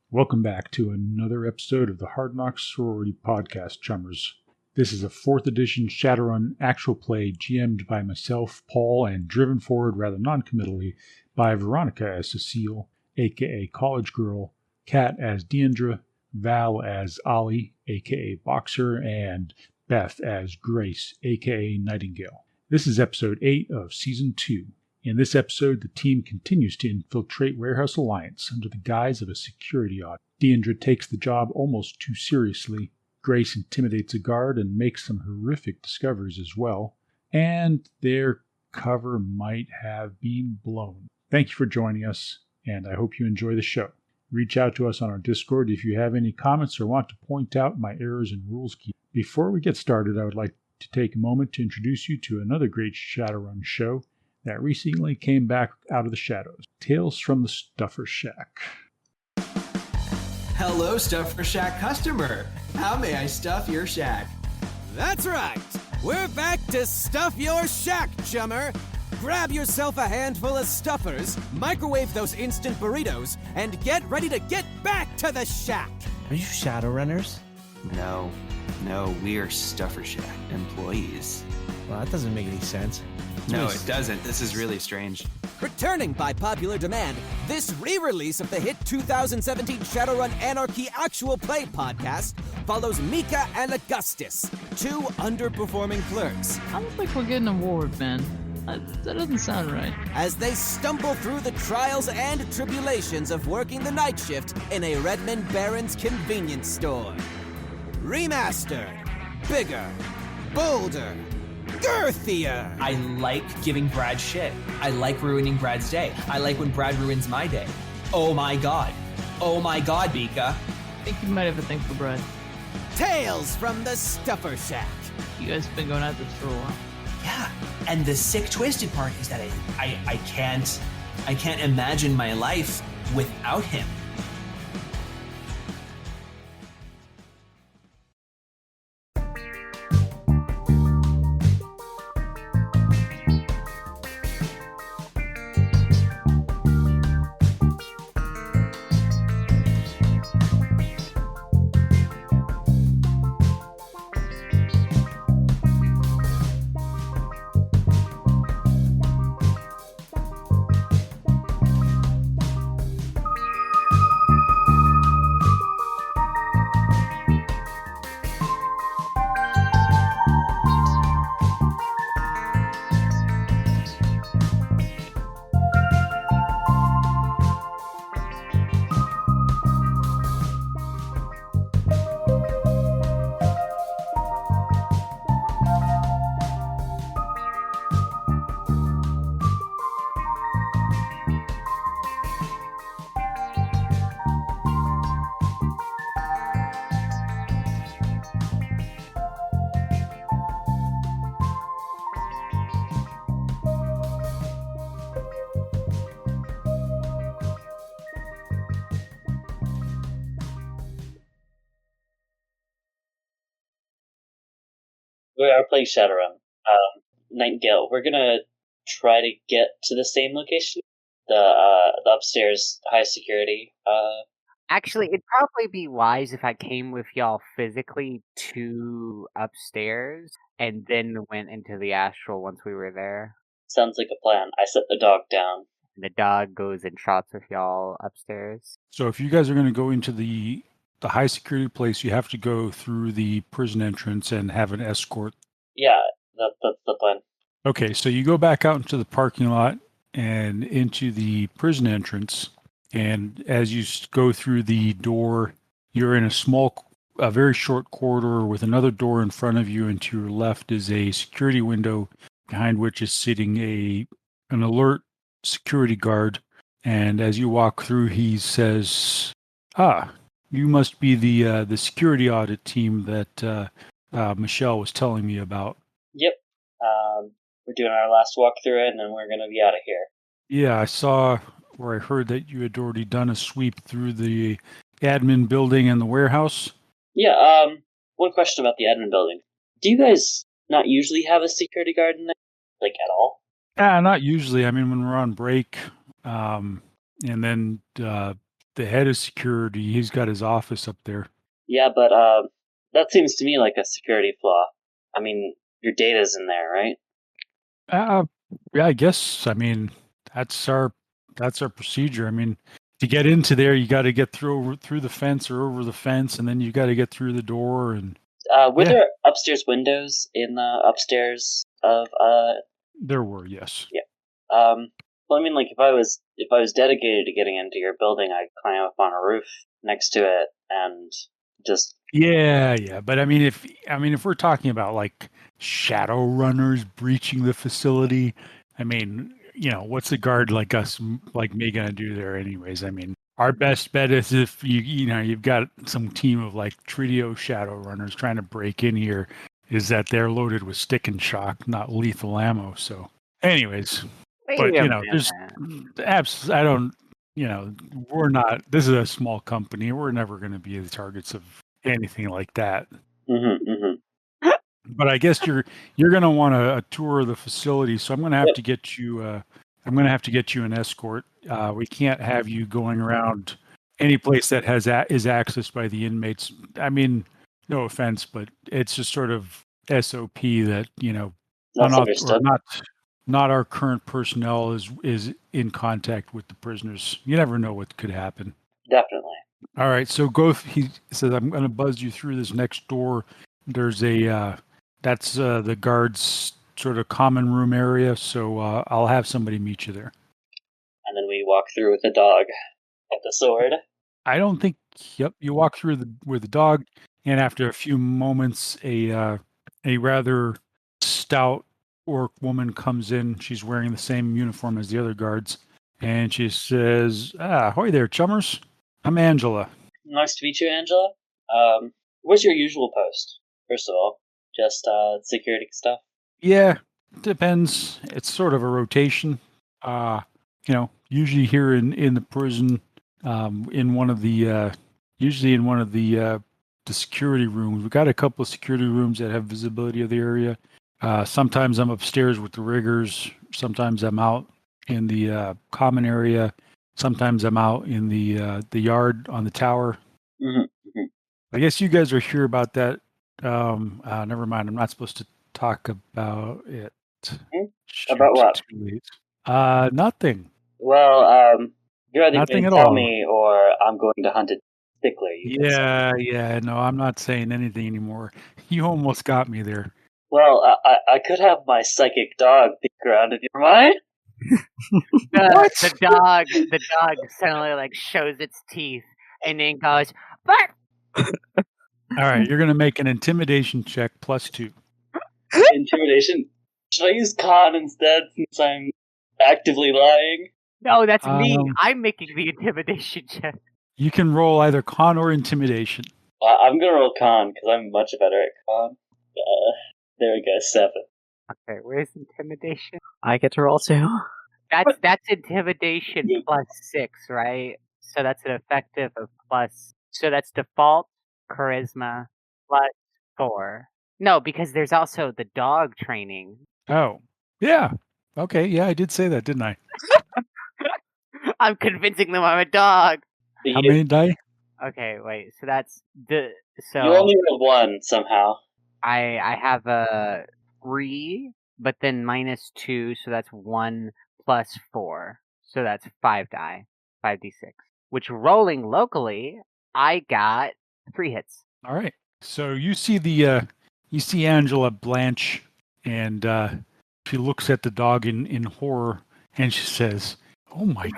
Welcome back to another episode of the Hard Knocks Sorority podcast, Chummers. This is a 4th edition Shadowrun actual play GM'd by myself, Paul, and driven forward rather non-committally by Veronika as Cecile, aka College Girl, Kat as Diendre, Val as Ollie, aka Boxer, and Beth as Grace, aka Nightingale. This is episode 8 of season 2. In this episode, the team continues to infiltrate Warehouse Alliance under the guise of a security audit. Diendre takes the job almost too seriously. Grace intimidates a guard and makes some horrific discoveries as well. And their cover might have been blown. Thank you for joining us, and I hope you enjoy the show. Reach out to us on our Discord if you have any comments or want to point out my errors in rules key. Before we get started, I would like to take a moment to introduce you to another great Shadowrun show that recently came back out of the shadows. Tales from the Stuffer Shack. Hello, Stuffer Shack customer. How may I stuff your shack? That's right. We're back to stuff your shack, chummer. Grab yourself a handful of stuffers, microwave those instant burritos, and get ready to get back to the shack. Are you Shadowrunners? No, we are Stuffer Shack employees. Well, that doesn't make any sense. No, it doesn't. This is really strange. Returning by popular demand, this re-release of the hit 2017 Shadowrun Anarchy actual play podcast follows Mika and Augustus, two underperforming clerks, I don't think we're getting an award, man. That doesn't sound right. as they stumble through the trials and tribulations of working the night shift in a Redmond Barons convenience store. Remastered, bigger, bolder, girthier. I like giving Brad shit. I like ruining Brad's day. I like when Brad ruins my day. Oh my god. Oh my god, Mika. I think you might have a thing for Brad. Tales from the Stuffer Shack. You guys have been going at this for a while. Yeah. And the sick twisted part is that I can't imagine my life without him. We are playing Shadowrun. Nightingale. We're gonna try to get to the same location, the upstairs high security. Actually, it'd probably be wise if I came with y'all physically to upstairs and then went into the astral once we were there. Sounds like a plan. I set the dog down. And the dog goes and trots with y'all upstairs. So if you guys are going to go into the high security place, you have to go through the prison entrance and have an escort. Yeah, that's the plan. Okay, so you go back out into the parking lot and into the prison entrance. And as you go through the door, you're in a very short corridor with another door in front of you, and to your left is a security window behind which is sitting an alert security guard. And as you walk through, he says, you must be the security audit team that Michelle was telling me about. Yep. We're doing our last walk through it, and then we're gonna be out of here. Yeah, I saw where I heard that you had already done a sweep through the admin building and the warehouse. Yeah, one question about the admin building. Do you guys not usually have a security guard in there? Like, at all? Not usually. I mean, when we're on break, and then head of security. He's got his office up there. Yeah, but that seems to me like a security flaw. I mean, your data's in there, right? Yeah, I guess. I mean, that's our procedure. I mean, to get into there, you got to get through the fence or over the fence, and then you got to get through the door. And were there upstairs windows in the upstairs of There were, yes. Yeah. Well, I mean, like if I was dedicated to getting into your building, I'd climb up on a roof next to it and just. Yeah. But I mean, if we're talking about like shadowrunners breaching the facility, I mean, what's a guard like us, like me, gonna do there, anyways? I mean, our best bet is if you've got some team of like trio shadowrunners trying to break in here, is that they're loaded with stick and shock, not lethal ammo. So, anyways, but there's I don't, we're not. This is a small company. We're never going to be the targets of anything like that. But I guess you're going to want a tour of the facility, so I'm going to have to get you. I'm going to have to get you an escort. We can't have you going around any place that is accessed by the inmates. I mean, no offense, but it's just sort of SOP that not our current personnel is in contact with the prisoners. You never know what could happen. Definitely. All right, so he says, I'm going to buzz you through this next door. There's that's the guards' sort of common room area, so I'll have somebody meet you there. And then we walk through with the dog at the sword. I don't think. Yep, you walk through with the dog, and after a few moments, a rather stout orc woman comes in. She's wearing the same uniform as the other guards, and she says, "Ahoy there, chummers. I'm Angela." Nice to meet you, Angela. What's your usual post? First of all, just security stuff. Yeah, depends. It's sort of a rotation. Usually here in the prison, in one of the security rooms. We've got a couple of security rooms that have visibility of the area. Sometimes I'm upstairs with the riggers. Sometimes I'm out in the common area. Sometimes I'm out in the yard on the tower. Mm-hmm. I guess you guys are here about that. Never mind. I'm not supposed to talk about it. About what? Nothing. Well, you're either Nothing going to at tell all. me or I'm going to hunt it thickly. Yeah. No, I'm not saying anything anymore. You almost got me there. Well, I could have my psychic dog peek around if you're mine. The dog suddenly like shows its teeth and then goes, "But." All right, you're gonna make an intimidation check +2. Intimidation. Should I use con instead since I'm actively lying? No, that's me. I'm making the intimidation check. You can roll either con or intimidation. I'm gonna roll con because I'm much better at con. There we go, 7. Okay, where's intimidation? I get to roll too. That's intimidation +6, right? So that's an effective of so that's default charisma +4. No, because there's also the dog training. Oh, yeah. Okay, yeah, I did say that, didn't I? I'm convincing them I'm a dog. How many die? Okay, wait. So that's you only rolled 1 somehow. I have a 3, but then -2, so that's 1 + 4. So that's 5 die, 5d6. Which rolling locally, I got 3 hits. All right. So you see you see Angela blanch, and she looks at the dog in horror, and she says, "Oh my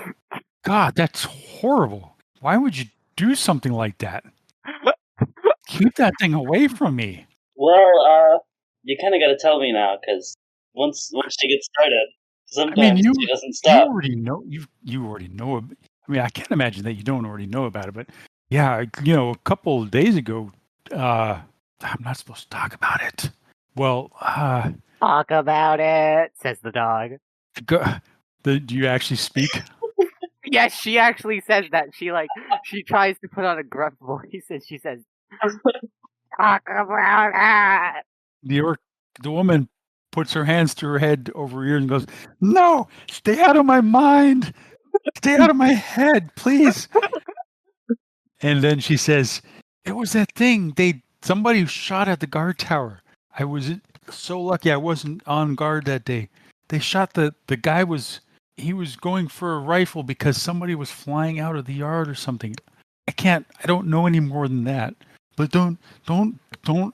God, that's horrible! Why would you do something like that? Keep that thing away from me." Well, you kind of got to tell me now, because once she gets started, sometimes she doesn't stop. You already know. You already know. I mean, I can't imagine that you don't already know about it. But yeah, a couple of days ago, I'm not supposed to talk about it. Well, talk about it, says the dog. Do you actually speak? Yes, she actually says that. She tries to put on a gruff voice, and she says, "Talk about it." The woman puts her hands to her head over her ears and goes, "No, stay out of my mind. Stay out of my head, please. And then she says, "It was that thing. Somebody shot at the guard tower. I was so lucky I wasn't on guard that day. They shot the guy he was going for a rifle because somebody was flying out of the yard or something. I don't know any more than that. But don't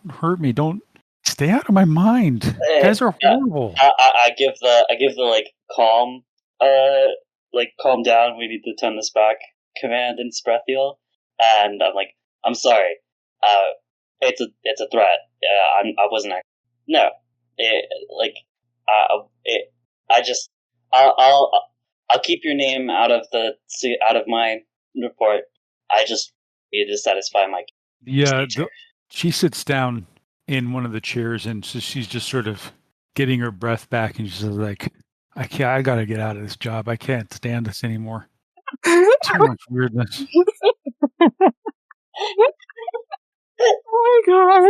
hurt me. Don't stay out of my mind. You guys are horrible." I give the like calm calm down. We need to turn this back command in Sprethil, and I'm like, I'm sorry. It's a threat. I wasn't actually. No. I'll keep your name out of my report. I just need to satisfy my. Yeah, she sits down in one of the chairs, and so she's just sort of getting her breath back, and she's like, I gotta get out of this job. I can't stand this anymore. Too much weirdness. Oh my god.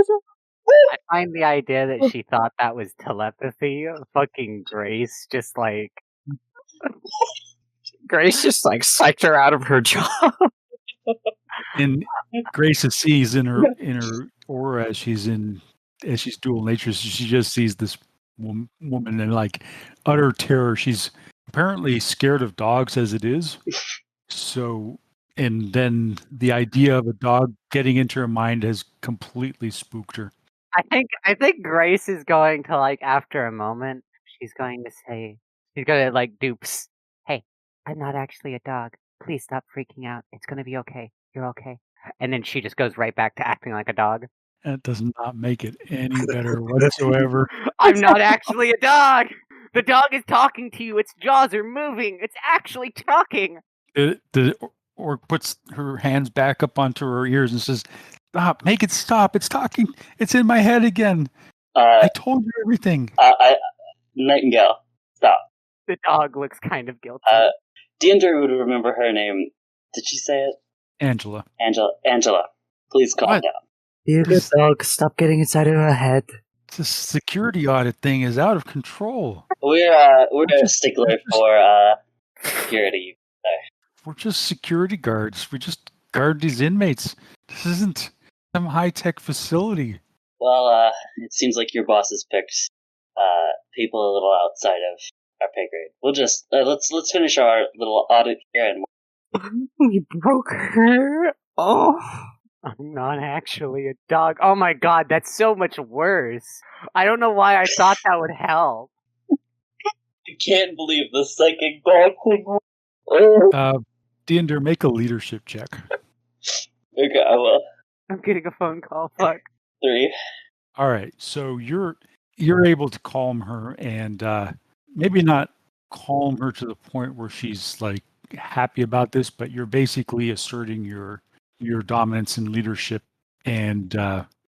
I find the idea that she thought that was telepathy. Fucking Grace just like Grace just like psyched her out of her job. And Grace sees in her aura as she's dual nature, she just sees this woman in like utter terror. She's apparently scared of dogs as it is. So, and then the idea of a dog getting into her mind has completely spooked her. I think Grace is going to like after a moment, she's going to like dupes. Hey, I'm not actually a dog. Please stop freaking out. It's gonna be okay. You're okay. And then she just goes right back to acting like a dog. That does not make it any better whatsoever. I'm not actually a dog. The dog is talking to you. Its jaws are moving. It's actually talking. Or puts her hands back up onto her ears and says, "Stop! Make it stop! It's talking! It's in my head again! I told you everything!" Nightingale, stop. The dog looks kind of guilty. Diendre would remember her name. Did she say it? Angela. Angela, please calm down. You good dog, stop getting inside of her head. This security audit thing is out of control. We're a stickler for security. We're just security guards. We just guard these inmates. This isn't some high-tech facility. Well, it seems like your boss has picked people a little outside of our pay grade. We'll just let's finish our little audit here and. You broke her. Oh, I'm not actually a dog. Oh my god, that's so much worse. I don't know why I thought that would help. I can't believe the psychic dog thing. Diendre, make a leadership check. Okay, I will. I'm getting a phone call. Fuck. 3. All right, so you're able to calm her, and maybe not calm her to the point where she's like happy about this, but you're basically asserting your dominance and leadership, and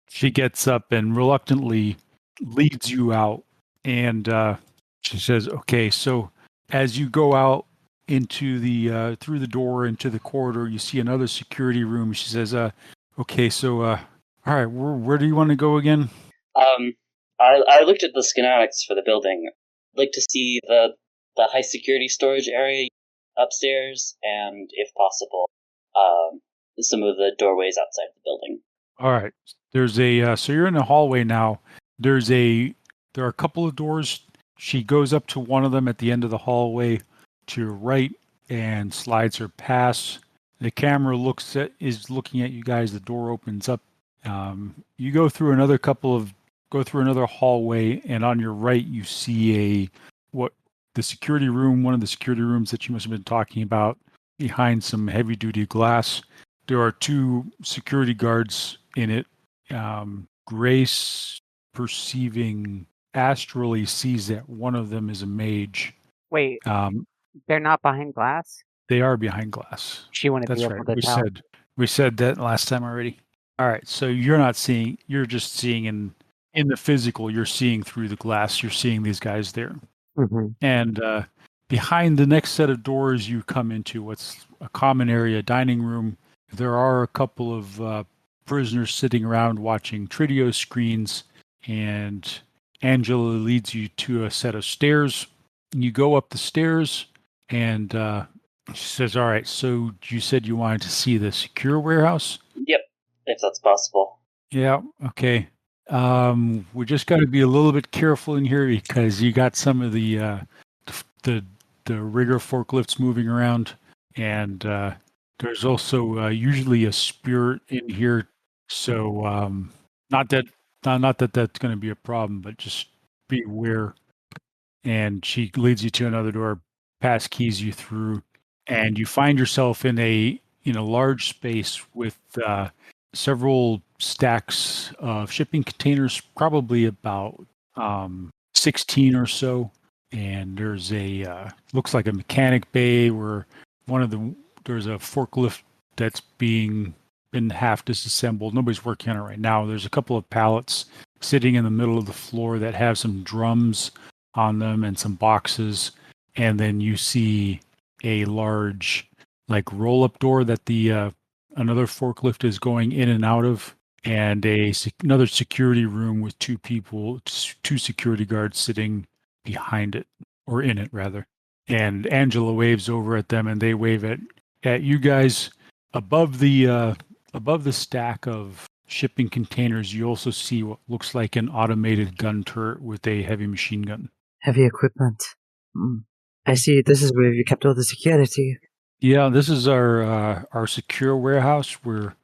she gets up and reluctantly leads you out, and she says, "Okay, so as you go out into the through the door into the corridor, you see another security room." She says, "Okay, so all right, where do you want to go again?" I looked at the schematics for the building. I'd like to see the high security storage area upstairs, and if possible, some of the doorways outside the building. All right. There's so you're in the hallway now. There are a couple of doors. She goes up to one of them at the end of the hallway to your right and slides her past. The camera is looking at you guys. The door opens up. You go through another hallway, and on your right you see the security room, one of the security rooms that you must have been talking about, behind some heavy duty glass. There are 2 security guards in it. Grace, perceiving astrally, sees that one of them is a mage. Wait, they're not behind glass? They are behind glass. She wouldn't That's be able right. to tell. We said that last time already. All right, so you're just seeing in the physical, you're seeing through the glass, you're seeing these guys there. Mm-hmm. And behind the next set of doors, you come into what's a common area, dining room. There are a couple of prisoners sitting around watching Tridio screens, and Angela leads you to a set of stairs. You go up the stairs, and She says, all right, so you said you wanted to see the secure warehouse? Yep, if that's possible. Yeah, okay. We just got to be a little bit careful in here because you got some of the rigger forklifts moving around, and there's also usually a spirit in here. So not that that's going to be a problem, but just be aware. And she leads you to another door, pass keys you through, and you find yourself in a large space with several stacks of shipping containers, probably about 16 or so. And there's looks like a mechanic bay where there's a forklift that's been half disassembled. Nobody's working on it right now. There's a couple of pallets sitting in the middle of the floor that have some drums on them and some boxes. And then you see a large roll-up door that another forklift is going in and out of, and another security room with two security guards sitting behind it, or in it rather. And Angela waves over at them, and they wave at you guys. Above the stack of shipping containers, you also see what looks like an automated gun turret with a heavy machine gun. Heavy equipment. I see. This is where you kept all the security. Yeah, this is our secure warehouse where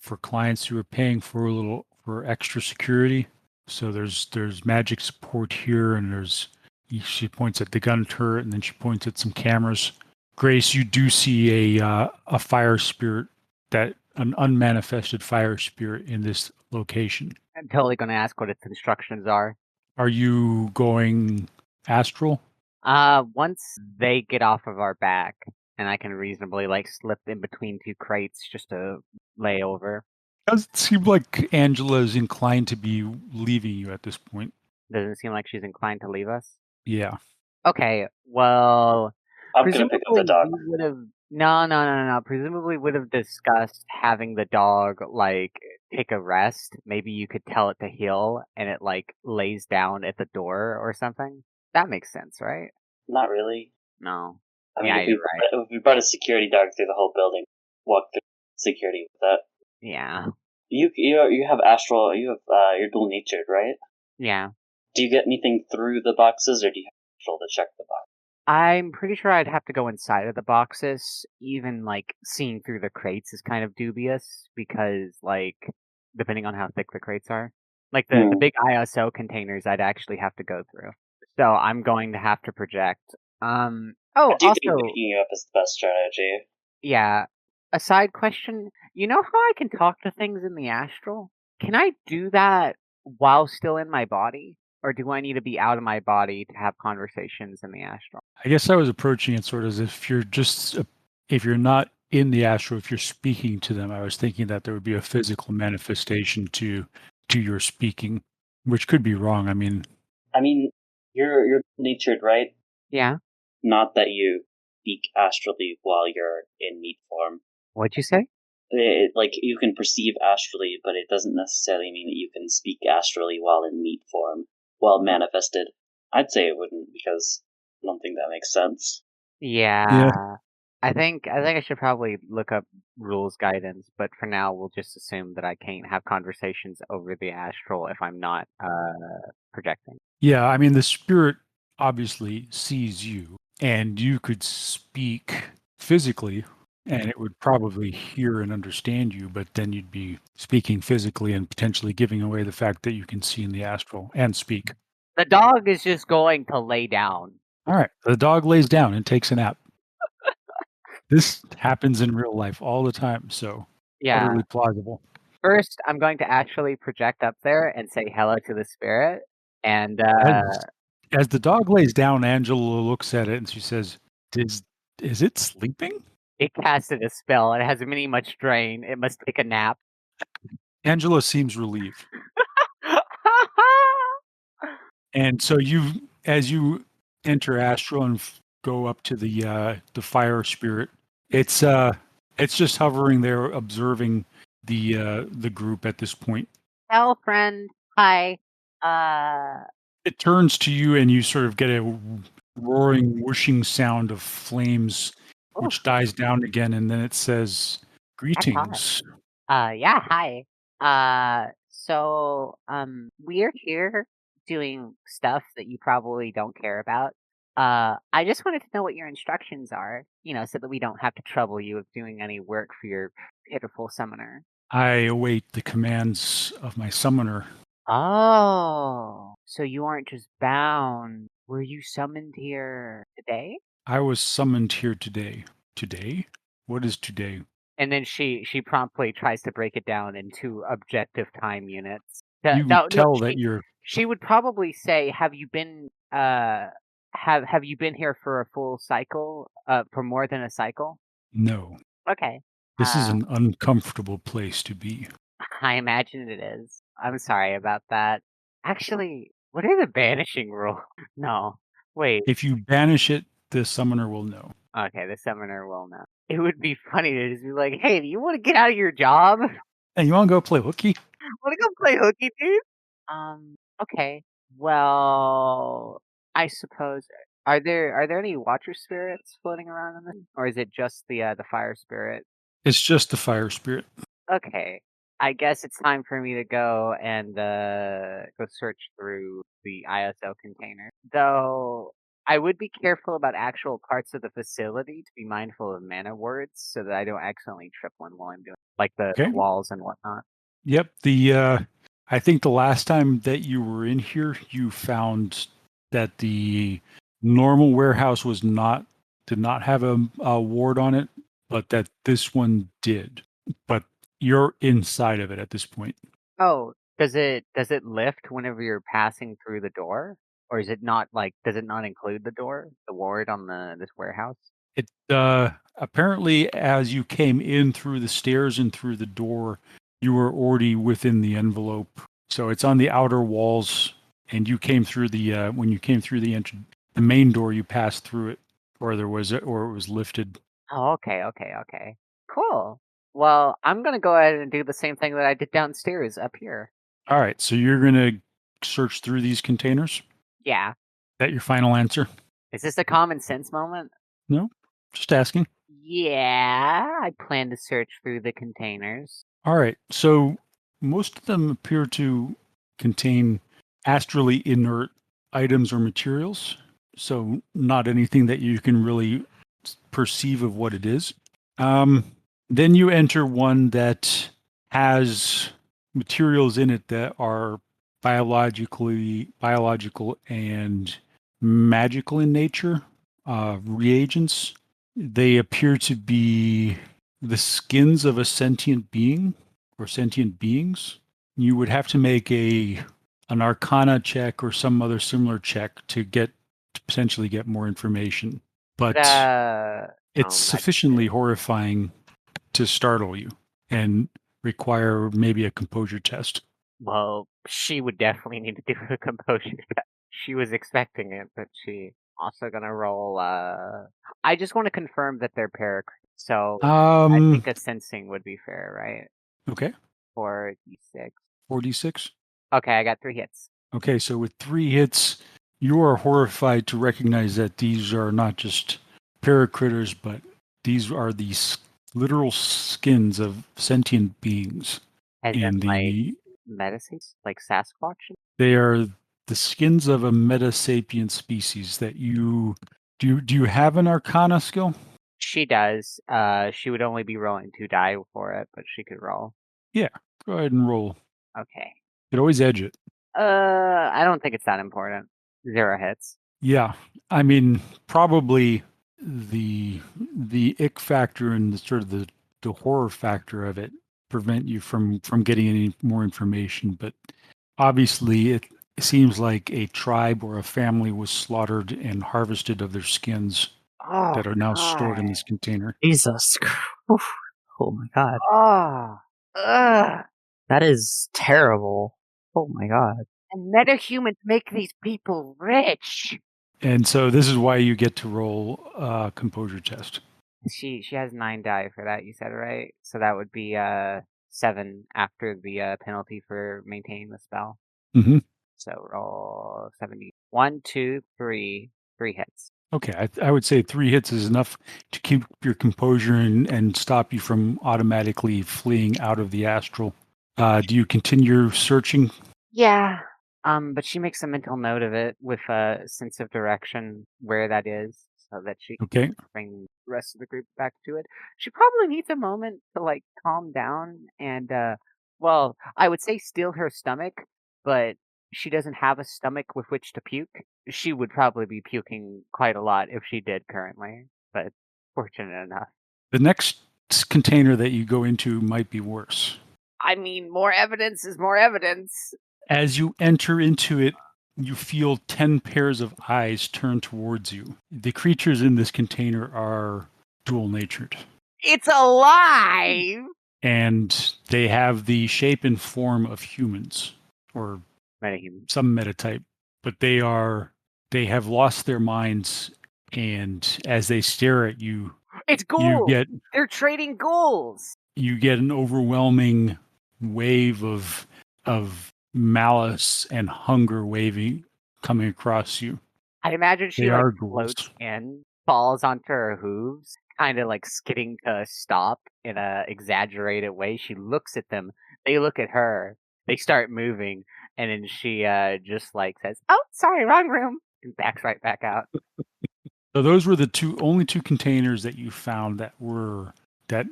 for clients who are paying for extra security. So there's magic support here, and she points at the gun turret, and then she points at some cameras. Grace, you do see a fire spirit, an unmanifested fire spirit in this location. I'm totally going to ask what its instructions are. Are you going astral? Once they get off of our back, and I can reasonably slip in between two crates just to lay over. Doesn't seem like Angela is inclined to be leaving you at this point. Doesn't seem like she's inclined to leave us? Yeah. Okay, well, I'm gonna pick up the dog. No. Presumably would have discussed having the dog take a rest. Maybe you could tell it to heal, and it lays down at the door or something. That makes sense, right? Not really. No. I mean, if we brought a security dog through the whole building, walk through security with that. Yeah. You have astral. You're dual natured, right? Yeah. Do you get anything through the boxes, or do you have astral to check the box? I'm pretty sure I'd have to go inside of the boxes. Even seeing through the crates is kind of dubious because depending on how thick the crates are, the big ISO containers, I'd actually have to go through. So I'm going to have to project. I do think picking you up is the best strategy. Yeah. A side question. You know how I can talk to things in the astral? Can I do that while still in my body? Or do I need to be out of my body to have conversations in the astral? I guess I was approaching it sort of as if you're not in the astral, if you're speaking to them. I was thinking that there would be a physical manifestation to your speaking, which could be wrong. I mean, you're natured, right? Yeah. Not that you speak astrally while you're in meat form. What'd you say? You can perceive astrally, but it doesn't necessarily mean that you can speak astrally while in meat form, while manifested. I'd say it wouldn't, because I don't think that makes sense. Yeah. I think I should probably look up rules guidance, but for now we'll just assume that I can't have conversations over the astral if I'm not projecting. Yeah, I mean the spirit obviously sees you, and you could speak physically, and it would probably hear and understand you, but then you'd be speaking physically and potentially giving away the fact that you can see in the astral and speak. The dog is just going to lay down. All right, the dog lays down and takes a nap. This happens in real life all the time, so utterly plausible. First, I'm going to actually project up there and say hello to the spirit. And as the dog lays down, Angela looks at it and she says, "Is it sleeping?" It casted a spell. It has many much drain. It must take a nap. Angela seems relieved. And so as you enter astral and go up to the fire spirit, it's just hovering there, observing the group at this point. Hello, friend. Hi. It turns to you, and you sort of get a roaring, whooshing sound of flames which dies down again, and then it says, "Greetings." Yeah, hi. We're here doing stuff that you probably don't care about. I just wanted to know what your instructions are, so that we don't have to trouble you with doing any work for your pitiful summoner. I await the commands of my summoner. Oh, so you aren't just bound. Were you summoned here today? I was summoned here today. Today? What is today? And then she promptly tries to break it down into objective time units. You would tell that you're. She would probably say, "Have you been have you been here for a full cycle? For more than a cycle?" No. Okay. This is an uncomfortable place to be. I imagine it is. I'm sorry about that. Actually, what are the banishing rules? No, wait. If you banish it, the summoner will know. Okay, the summoner will know. It would be funny to just be like, "Hey, do you want to get out of your job? And you want to go play hooky? Want to go play hooky, dude?" Okay. Well, I suppose. Are there any Watcher spirits floating around in this, or is it just the fire spirit? It's just the fire spirit. Okay. I guess it's time for me to go and go search through the ISO container. Though I would be careful about actual parts of the facility to be mindful of mana words so that I don't accidentally trip one while I'm doing it, like the walls and whatnot. Yep. I think the last time that you were in here, you found that the normal warehouse did not have a ward on it, but that this one did. But you're inside of it at this point. Oh, does it lift whenever you're passing through the door? Or is it not does it not include the door, the ward on this warehouse? It apparently, as you came in through the stairs and through the door, you were already within the envelope. So it's on the outer walls, and you came through when you came through the main door, you passed through it, or it was lifted. Oh, okay. Cool. Well, I'm gonna go ahead and do the same thing that I did downstairs up here. All right, so you're gonna search through these containers? Yeah. Is that your final answer? Is this a common sense moment? No, just asking. Yeah, I plan to search through the containers. All right, so most of them appear to contain astrally inert items or materials, so not anything that you can really perceive of what it is. Then you enter one that has materials in it that are biological and magical in nature, reagents. They appear to be the skins of a sentient being or sentient beings. You would have to make an Arcana check or some other similar check to potentially get more information. But it's sufficiently horrifying to startle you and require maybe a composure test. Well, she would definitely need to do a composure test. She was expecting it, but she also gonna roll. I just want to confirm that they're paracrit. So I think a sensing would be fair, right? Okay. 4d6. 4d6? Okay, I got 3 hits. Okay, so with 3 hits, you are horrified to recognize that these are not just paracritters, but these are the literal skins of sentient beings. As in, like metasapiens? Like Sasquatch? They are the skins of a metasapient species that you... Do you have an Arcana skill? She does. She would only be rolling 2 die for it, but she could roll. Yeah, go ahead and roll. Okay. You could always edge it. I don't think it's that important. 0 hits. Yeah, I mean, probably the ick factor and the sort of the horror factor of it prevent you from getting any more information. But obviously, it seems like a tribe or a family was slaughtered and harvested of their skins that are now stored in this container. Jesus. Oof. Oh my god. That is terrible. Oh my god. And metahumans make these people rich. And so this is why you get to roll a composure test. She has 9 die for that, you said, right? So that would be 7 after the penalty for maintaining the spell. Mm-hmm. So roll 70. 1, 2, 3. 3 hits. Okay, I would say 3 hits is enough to keep your composure and stop you from automatically fleeing out of the astral. Do you continue searching? Yeah. But she makes a mental note of it with a sense of direction where that is, so that she can Okay. bring the rest of the group back to it. She probably needs a moment to like calm down and well, I would say steal her stomach, but she doesn't have a stomach with which to puke. She would probably be puking quite a lot if she did currently, but fortunate enough. The next container that you go into might be worse. I mean, more evidence is more evidence. As you enter into it, you feel 10 pairs of eyes turn towards you. The creatures in this container are dual-natured. It's alive! And they have the shape and form of humans, or Metahuman. some metatype. But they have lost their minds, and as they stare at you, It's ghouls! They're trading ghouls! You get an overwhelming wave of malice and hunger waving coming across you. I imagine she They like are floats ghouls. in, falls onto her hooves, kind of like skidding to a stop in a exaggerated way. She looks at them. They look at her. They start moving, and then she just like says, "Oh, sorry, wrong room," and backs right back out. So those were the only two containers that you found that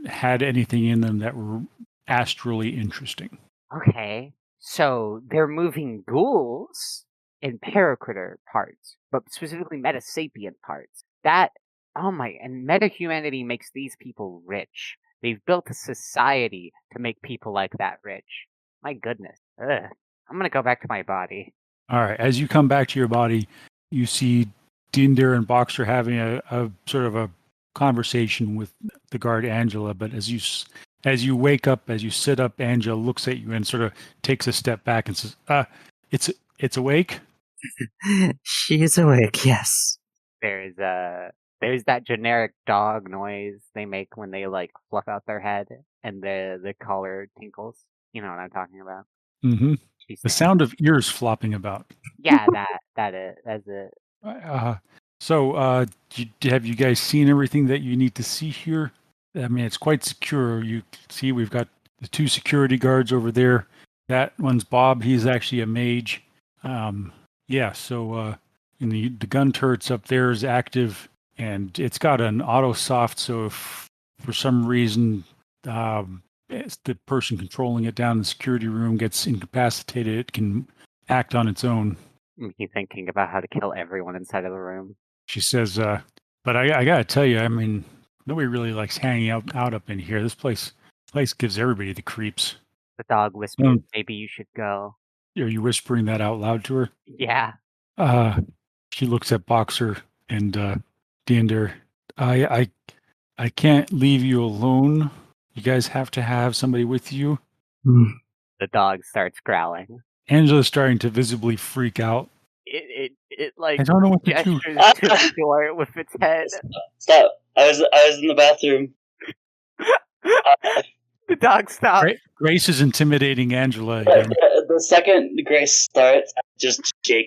had anything in them that were astrally interesting. Okay, so they're moving ghouls and paracritter parts, but specifically metasapient parts. And metahumanity makes these people rich. They've built a society to make people like that rich. My goodness. Ugh. I'm gonna go back to my body. All right. As you come back to your body, you see Diendre and Boxer having a sort of a conversation with the guard Angela. But as you wake up, as you sit up, Angela looks at you and sort of takes a step back and says, it's awake? She is awake, yes. There's that generic dog noise they make when they like fluff out their head and the collar tinkles. You know what I'm talking about. Mm-hmm. The sound of ears flopping about. Yeah, that's it. So, have you guys seen everything that you need to see here? I mean, it's quite secure. You see, we've got the 2 security guards over there. That one's Bob. He's actually a mage. So and the gun turret's up there is active, and it's got an auto soft. So if for some reason the person controlling it down in the security room gets incapacitated, it can act on its own. I'm thinking about how to kill everyone inside of the room. She says, but I gotta tell you, I mean, nobody really likes hanging out up in here. This place gives everybody the creeps. The dog whispers, maybe you should go. Are you whispering that out loud to her? Yeah. She looks at Boxer and Diendre. I can't leave you alone. You guys have to have somebody with you. The dog starts growling. Angela's starting to visibly freak out. It like I don't know what to do. Gestures to the door with its head. Stop! I was in the bathroom. The dog stops. Grace is intimidating Angela again. The second Grace starts, I just shake.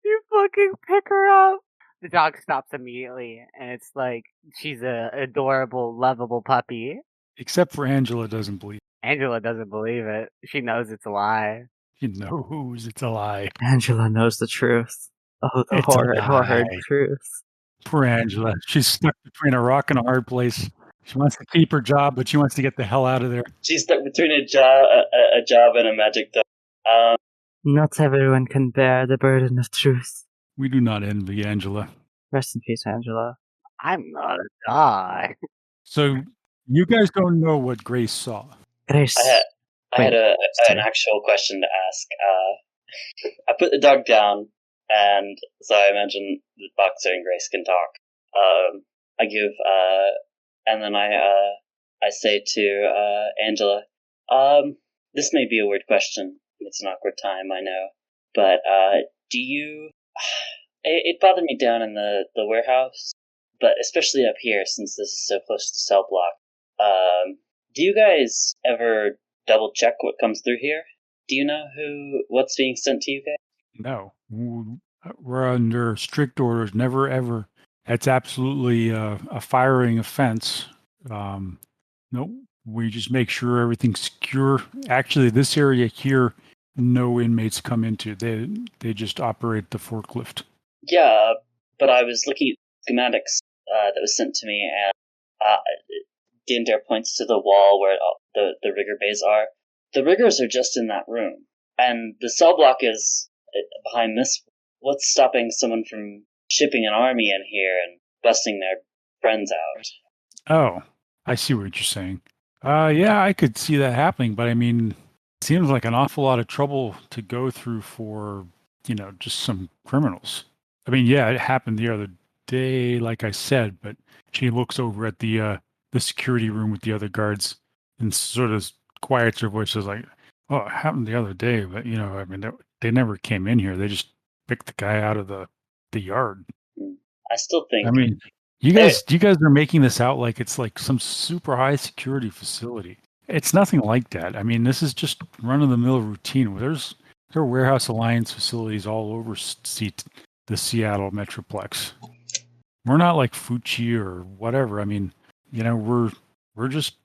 You fucking pick her up. The dog stops immediately, and it's like she's a adorable, lovable puppy. Except for Angela doesn't believe. Angela doesn't believe it. She knows it's a lie. She knows it's a lie. Angela knows the truth. Oh, the horrid truth. Poor Angela. She's stuck between a rock and a hard place. She wants to keep her job, but she wants to get the hell out of there. She's stuck between a job and a magic dog. Not everyone can bear the burden of truth. We do not envy Angela. Rest in peace, Angela. I'm not a dog. So, you guys don't know what Grace saw. Grace. I had an actual question to ask. I put the dog down, and so I imagine the Boxer and Grace can talk. I give, and then I say to Angela, this may be a weird question. It's an awkward time, I know. But do you... It bothered me down in the warehouse, but especially up here, since this is so close to cell block. Do you guys ever double check what comes through here? Do you know what's being sent to you guys? No. We're under strict orders. Never ever. That's absolutely a firing offense. Nope. We just make sure everything's secure. Actually, this area here, no inmates come into. They just operate the forklift. Yeah, but I was looking at schematics that was sent to me, and Diendre points to the wall where the rigger bays are. The riggers are just in that room, and the cell block is behind this. What's stopping someone from shipping an army in here and busting their friends out? Oh, I see what you're saying. Yeah, I could see that happening, but I mean, it seems like an awful lot of trouble to go through for, just some criminals. I mean, yeah, it happened the other day, like I said, but she looks over at the security room with the other guards and sort of quiets her voice. Says like, "Oh, it happened the other day, but I mean, they never came in here. They just picked the guy out of the yard." I still think. I mean, you guys are making this out like it's like some super high security facility. It's nothing like that. I mean, this is just run of the mill routine. There are warehouse alliance facilities all over the Seattle Metroplex. We're not like Fuji or whatever. I mean, we're just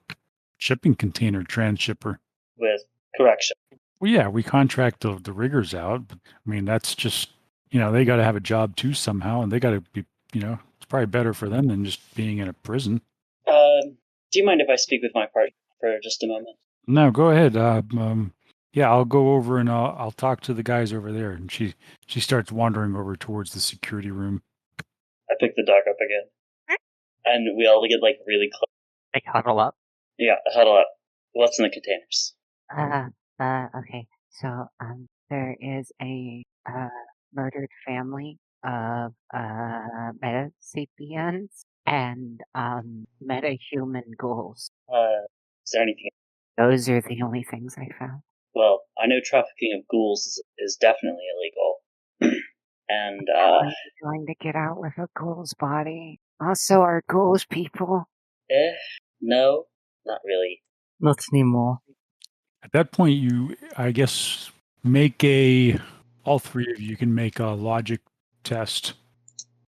shipping container transshipper. With correction. Well, yeah, we contract the riggers out. But, I mean, that's just, they got to have a job too somehow, and they got to be, it's probably better for them than just being in a prison. Do you mind if I speak with my partner for just a moment? No, go ahead. Yeah, I'll go over and I'll talk to the guys over there. And she starts wandering over towards the security room. I pick the dog up again, and we all get like really close. Like huddle up. Yeah, huddle up. What's in the containers? Okay. So, there is a murdered family of metasapiens and metahuman ghouls. Is there anything? Those are the only things I found. Well, I know trafficking of ghouls is definitely illegal. And Are you going to get out with a ghoul's body? Also, are ghouls people? No, not really. Not anymore. At that point, you, I guess, all three of you can make a logic test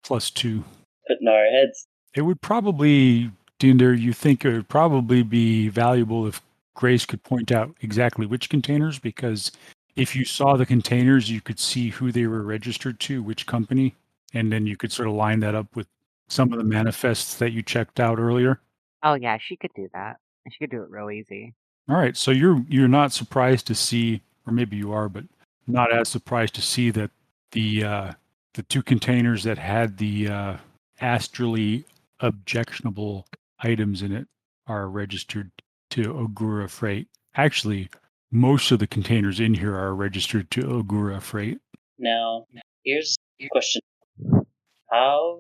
+2. Putting our heads. It would probably, Dinder, you think it would probably be valuable if Grace could point out exactly which containers, because if you saw the containers, you could see who they were registered to, which company, and then you could sort of line that up with some of the manifests that you checked out earlier. Oh yeah, she could do that. She could do it real easy. All right, so you're not surprised to see, or maybe you are, but not as surprised to see that the two containers that had the astrally objectionable items in it are registered to Ogura Freight. Actually, most of the containers in here are registered to Ogura Freight. Now, here's a question. How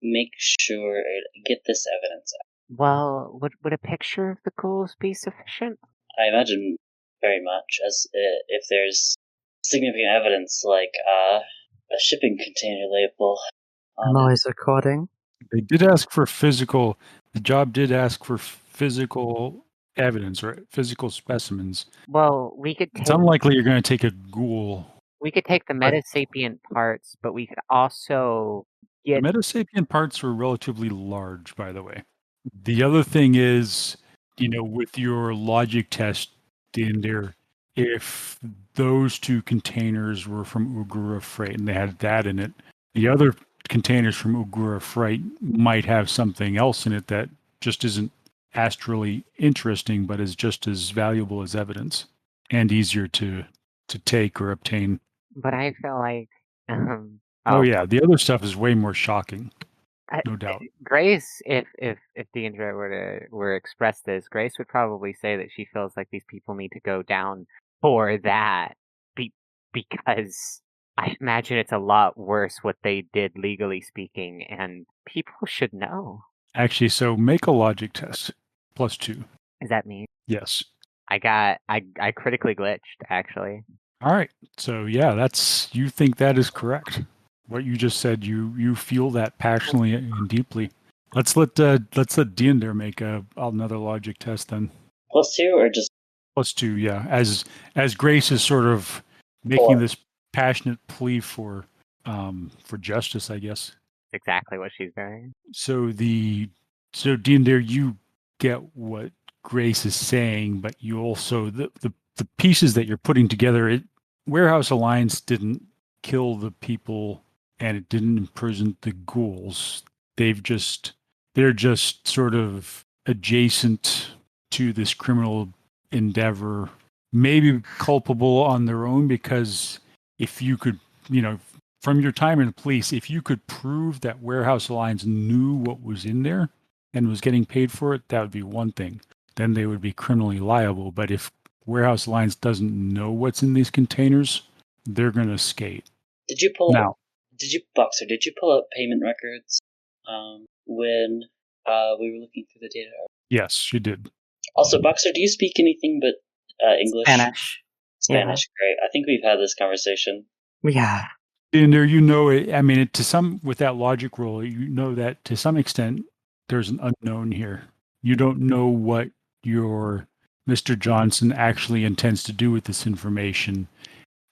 make sure to get this evidence out? Well, would a picture of the ghouls be sufficient? I imagine very much, as if there's significant evidence like a shipping container label. Noise recording. They did ask for physical. The job did ask for physical evidence or physical specimens. Well, we could take... It's unlikely you're going to take a ghoul. We could take the metasapient parts, but we could also get... The metasapient parts were relatively large, by the way. The other thing is, with your logic test in there, if those two containers were from Ogura Freight and they had that in it, the other containers from Ogura Freight might have something else in it that just isn't astrally interesting, but is just as valuable as evidence and easier to take or obtain. But I feel like... Oh yeah, the other stuff is way more shocking. No doubt. Grace, if Diendre were to express this, Grace would probably say that she feels like these people need to go down for that, because I imagine it's a lot worse what they did legally speaking, and people should know. Actually, so make a logic test +2. Is that me? Yes. I critically glitched, actually. All right. So yeah, you think that is correct. What you just said, you feel that passionately and deeply. Let's let Diendre make another logic test then. +2 or just +2? Yeah. As Grace is sort of making this passionate plea for for justice, I guess. Exactly what she's doing. So Diendre, you get what Grace is saying, but you also the pieces that you're putting together. Warehouse Alliance didn't kill the people, and it didn't imprison the ghouls. They're just sort of adjacent to this criminal endeavor, maybe culpable on their own, because if you could, from your time in the police, if you could prove that Warehouse Alliance knew what was in there and was getting paid for it, that would be one thing. Then they would be criminally liable. But if Warehouse Alliance doesn't know what's in these containers, they're going to skate. Did you pull up payment records when we were looking through the data? Yes, she did. Also, Boxer, do you speak anything but English? Spanish. Spanish, yeah. Great. I think we've had this conversation. Yeah. And there, with that logic roll, that to some extent there's an unknown here. You don't know what your Mr. Johnson actually intends to do with this information.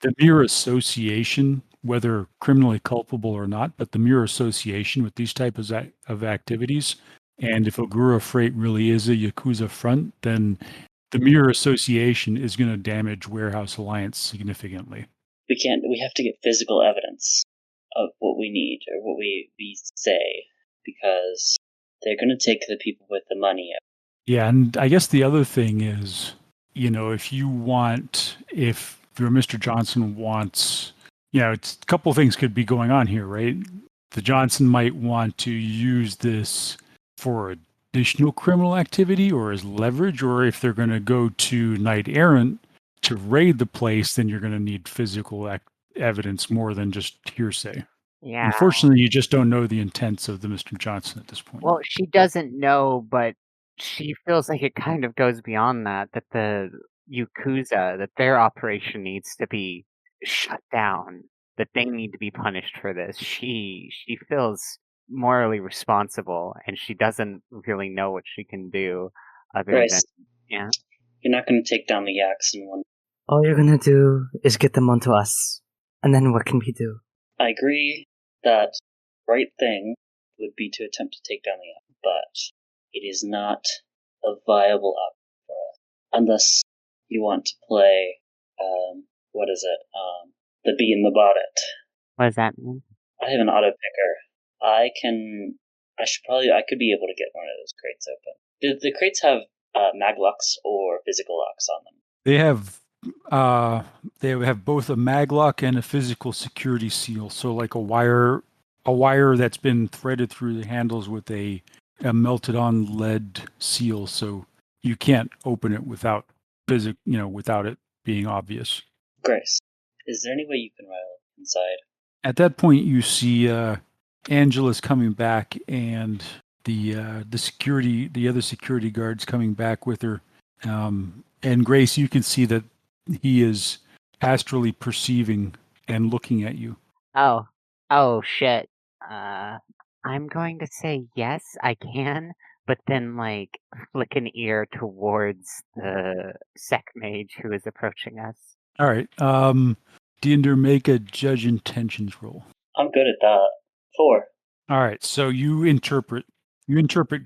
The mere association, whether criminally culpable or not, but the mere association with these types of activities, and if Ogura Freight really is a Yakuza front, then the mere association is going to damage Warehouse Alliance significantly. We have to get physical evidence of what we need or what we say, because they're going to take the people with the money. Yeah, and I guess the other thing is, if your Mr. Johnson wants, it's a couple of things could be going on here, right? The Johnson might want to use this for additional criminal activity or as leverage, or if they're going to go to Knight Errant to raid the place, then you're going to need physical evidence more than just hearsay. Yeah. Unfortunately, you just don't know the intents of the Mr. Johnson at this point. Well, she doesn't know, but she feels like it kind of goes beyond that the Yakuza, that their operation needs to be shut down, that they need to be punished for this. She feels morally responsible, and she doesn't really know what she can do other Grace, than... Yeah? You're not going to take down the Yaks in one. All you're gonna do is get them onto us. And then what can we do? I agree that right thing would be to attempt to take down the Yak, but it is not a viable option for us. Unless you want to play, the bee in the bonnet. What does that mean? I have an auto picker. I could be able to get one of those crates open. Do the crates have mag locks or physical locks on them? They have both a mag lock and a physical security seal. So like a wire that's been threaded through the handles with a melted on lead seal. So you can't open it without without it being obvious. Grace, is there any way you can ride inside? At that point, you see Angela's coming back, and the other security guards coming back with her. And Grace, you can see that he is astrally perceiving and looking at you. Oh shit. I'm going to say yes, I can, but then flick an ear towards the sec mage who is approaching us. All right. Diendre, make a judge intentions roll. I'm good at that. 4. All right. So you interpret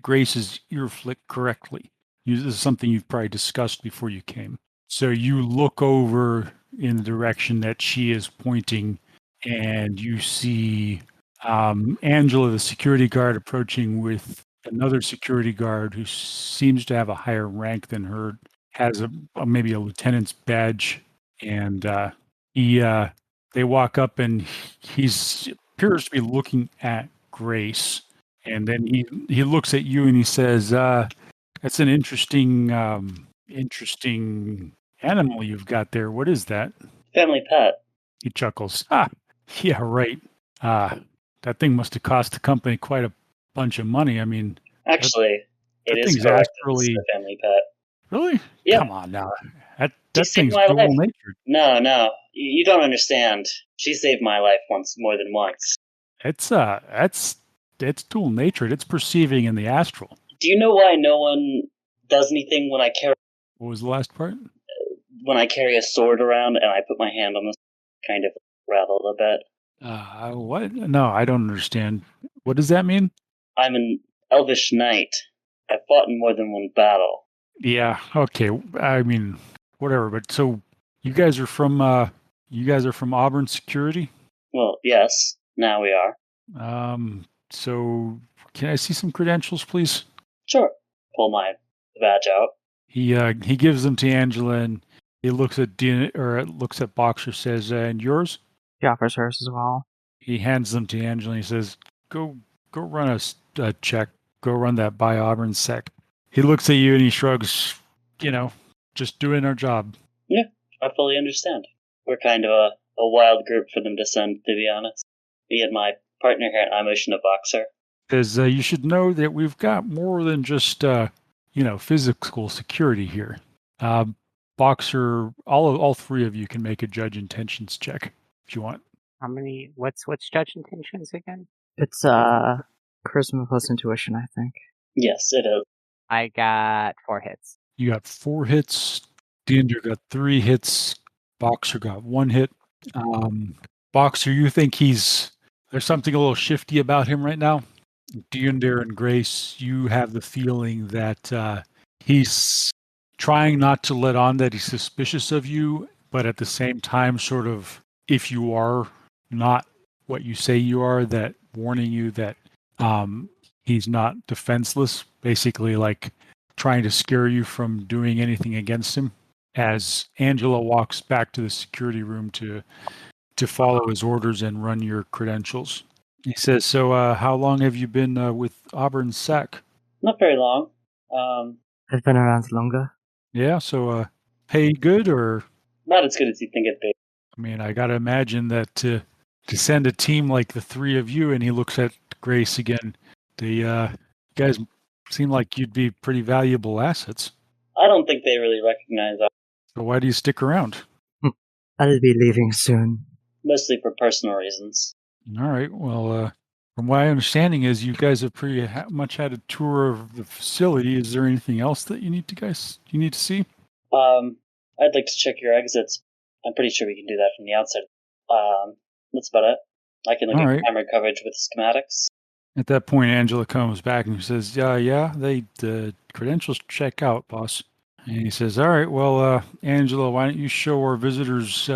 Grace's ear flick correctly. This is something you've probably discussed before you came. So you look over in the direction that she is pointing, and you see Angela, the security guard, approaching with another security guard who seems to have a higher rank than her, has maybe a lieutenant's badge, and they walk up, and he appears to be looking at Grace, and then he looks at you and he says, "That's an interesting animal you've got there. What is that?" Family pet. He chuckles. Yeah, right. That thing must have cost the company quite a bunch of money. I mean, actually, it is thing's correct. Actually, it's a family pet. Really? Yeah. Come on now. That thing's dual natured. No, you don't understand. She saved my life more than once. It's dual natured. It's perceiving in the astral. Do you know why no one does anything when I carry? What was the last part? When I carry a sword around and I put my hand on this, kind of rattle a bit. What? No, I don't understand. What does that mean? I'm an elvish knight. I've fought in more than one battle. Yeah, okay. I mean, whatever. But so you guys are from Auburn Security? Well, yes, now we are. So can I see some credentials, please? Sure. Pull my badge out. He gives them to Angela, and he looks at looks at Boxer, says, "And yours?" She offers hers as well. He hands them to Angela. And he says, "Go run a check. Go run that by Auburn Sec." He looks at you and he shrugs. Just doing our job. Yeah, I fully understand. We're kind of a wild group for them to send, to be honest. Me and my partner here at iMotion, a boxer. Because you should know that we've got more than just physical security here. Boxer, all three of you can make a judge intentions check if you want. How many? What's judge intentions again? It's charisma plus intuition, I think. Yes, it is. I got 4 hits. You got 4 hits. Diendre got 3 hits. Boxer got 1 hit. Boxer, you think there's something a little shifty about him right now? Diendre and Grace, you have the feeling that he's trying not to let on that he's suspicious of you, but at the same time, sort of, if you are not what you say you are, that warning you that he's not defenseless, basically like trying to scare you from doing anything against him. As Angela walks back to the security room to follow his orders and run your credentials. He says, "So, how long have you been with Auburn Sec?" Not very long. I've been around longer. Yeah, so pay good or? Not as good as you think it'd be. I mean, I got to imagine that to send a team like the 3 of you, and he looks at Grace again, the guys seem like you'd be pretty valuable assets. I don't think they really recognize us. So why do you stick around? I'll be leaving soon. Mostly for personal reasons. All right. Well, from my understanding is you guys have pretty much had a tour of the facility. Is there anything else that you need to see? I'd like to check your exits. I'm pretty sure we can do that from the outside. That's about it. I can look at camera coverage with schematics. At that point, Angela comes back and says, "Yeah, the credentials check out, boss." And he says, "All right, well, Angela, why don't you show our visitors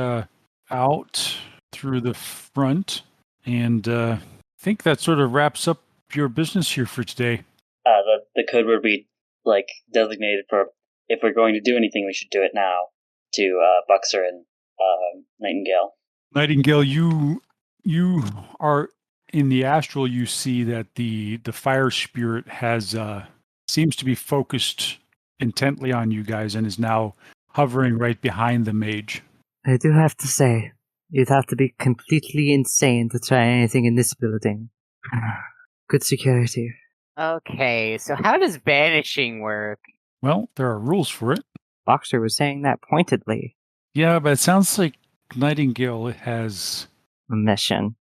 out through the front?" And I think that sort of wraps up your business here for today. The code word we designated for if we're going to do anything, we should do it now. To Boxer and Nightingale. Nightingale, you are in the astral. You see that the fire spirit has seems to be focused intently on you guys and is now hovering right behind the mage. I do have to say, you'd have to be completely insane to try anything in this building. Good security. Okay, so how does vanishing work? Well, there are rules for it. Boxer was saying that pointedly. Yeah, but it sounds like Nightingale has a mission.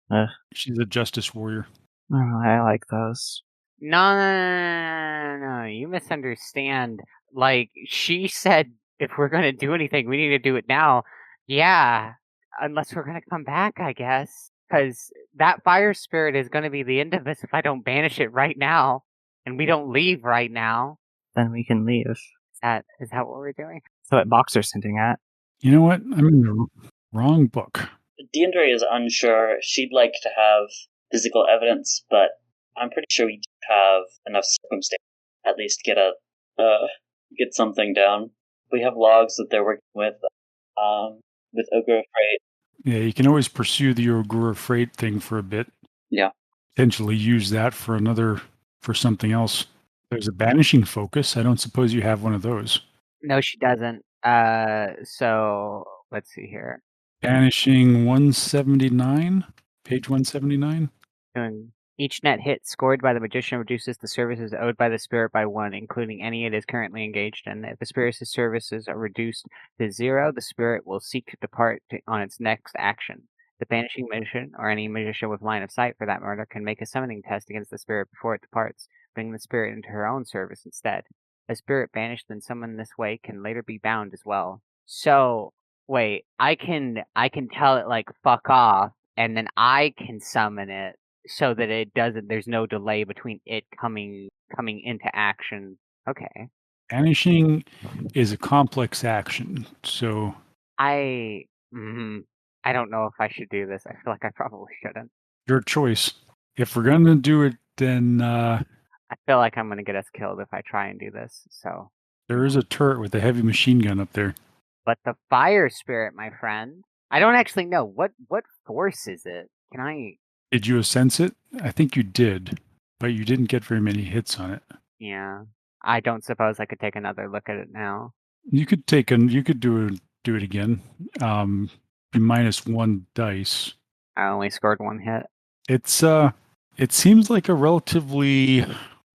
She's a justice warrior. Oh, I like those. No, you misunderstand. Like, she said if we're going to do anything, we need to do it now. Yeah, unless we're going to come back, I guess. Because that fire spirit is going to be the end of us if I don't banish it right now. And we don't leave right now. Then we can leave. Is that what we're doing? So what Boxer's hinting at. You know what? I'm in the wrong book. Diendre is unsure. She'd like to have physical evidence, but I'm pretty sure we do have enough circumstance at least get something down. We have logs that they're working with Ogre of Freight. Yeah, you can always pursue the Ogre of Freight thing for a bit. Yeah. Potentially use that for something else. There's a banishing focus. I don't suppose you have one of those. No, she doesn't. So let's see here. Banishing 179, page 179. Each net hit scored by the magician reduces the services owed by the spirit by 1, including any it is currently engaged in. If the spirit's services are reduced to 0, the spirit will seek to depart on its next action. The banishing magician, or any magician with line of sight for that matter, can make a summoning test against the spirit before it departs, bringing the spirit into her own service instead. A spirit banished and summoned this way can later be bound as well. So, wait, I can tell it, like, fuck off, and then I can summon it so that it doesn't. There's no delay between it coming into action. Okay. Banishing is a complex action, so I don't know if I should do this. I feel like I probably shouldn't. your choice. If we're gonna do it, then I feel like I'm gonna get us killed if I try and do this. So there is a turret with a heavy machine gun up there. but the fire spirit, my friend, I don't actually know what force is it. Can I? Did you sense it? I think you did, but you didn't get very many hits on it. Yeah, I don't suppose I could take another look at it now. You could do it again. -1 dice. I only scored 1 hit. It's it seems like a relatively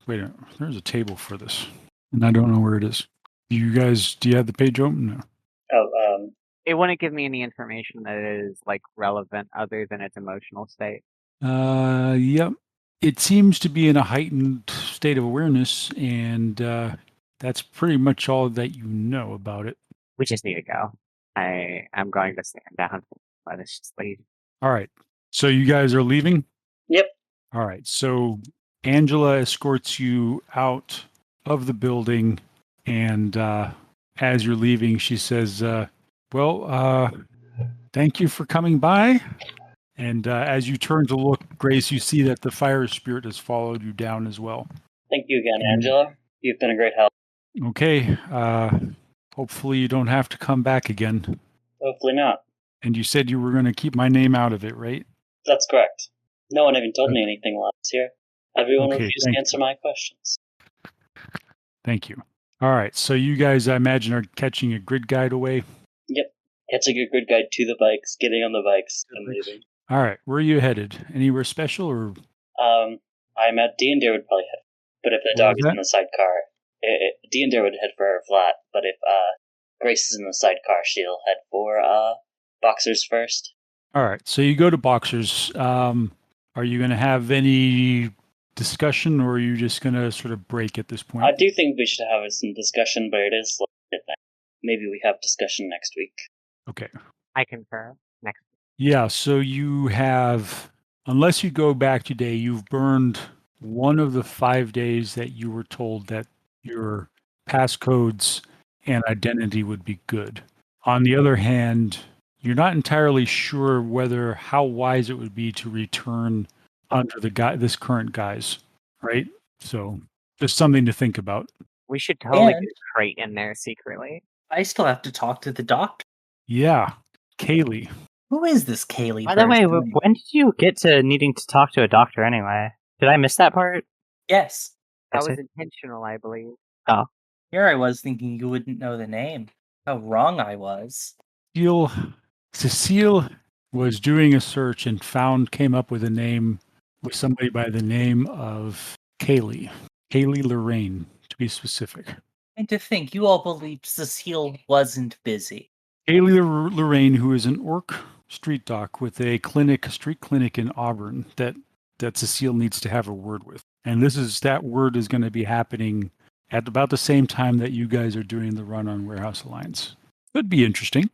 wait a minute, there's a table for this. And I don't know where it is. Do you have the page open? No. Oh, It wouldn't give me any information that is like relevant other than its emotional state. Yep. It seems to be in a heightened state of awareness, and that's pretty much all that you know about it. We just need to go. I'm going to stand down. Let us just leave. All right. So you guys are leaving? Yep. All right. So Angela escorts you out of the building, and as you're leaving, she says, thank you for coming by. And as you turn to look, Grace, you see that the fire spirit has followed you down as well. Thank you again, Angela. You've been a great help. Okay. Hopefully you don't have to come back again. Hopefully not. And you said you were going to keep my name out of it, right? That's correct. No one even told me anything while I was here. Everyone Okay, refused to answer my questions. Thank you. All right. So you guys, I imagine, are catching a grid guide away? Yep. Catching a grid guide to the bikes, getting on the bikes, and leaving. All right. Where are you headed? Anywhere special or? I'm at Diendre would probably head. But if the What dog was is in the sidecar, Diendre would head for her flat. But if Grace is in the sidecar, she'll head for Boxers first. All right. So you go to Boxers. Are you going to have any discussion, or are you just going to sort of break at this point? I do think we should have some discussion, but it is late at night. Maybe we have discussion next week. Okay. I concur. Next. Yeah. So you have, unless you go back today, you've burned one of the 5 days that you were told that your passcodes and identity would be good. On the other hand, you're not entirely sure how wise it would be to return under this current guise, right? So just something to think about. We should totally And- get a crate in there secretly. I still have to talk to the doctor. Yeah, Kaylee. Who is this Kaylee? By the way, person? when did you get to needing to talk to a doctor anyway? Did I miss that part? Yes. That I was see. intentional, I believe. Here I was thinking you wouldn't know the name. How wrong I was. Cecile was doing a search and came up with a name with somebody by the name of Kaylee Lorraine, to be specific. And to think you all believed Cecile wasn't busy. Kaylee Lorraine, who is an orc street doc with a street clinic in Auburn that Cecile needs to have a word with. And that word is going to be happening at about the same time that you guys are doing the run on Warehouse Alliance. Could be interesting.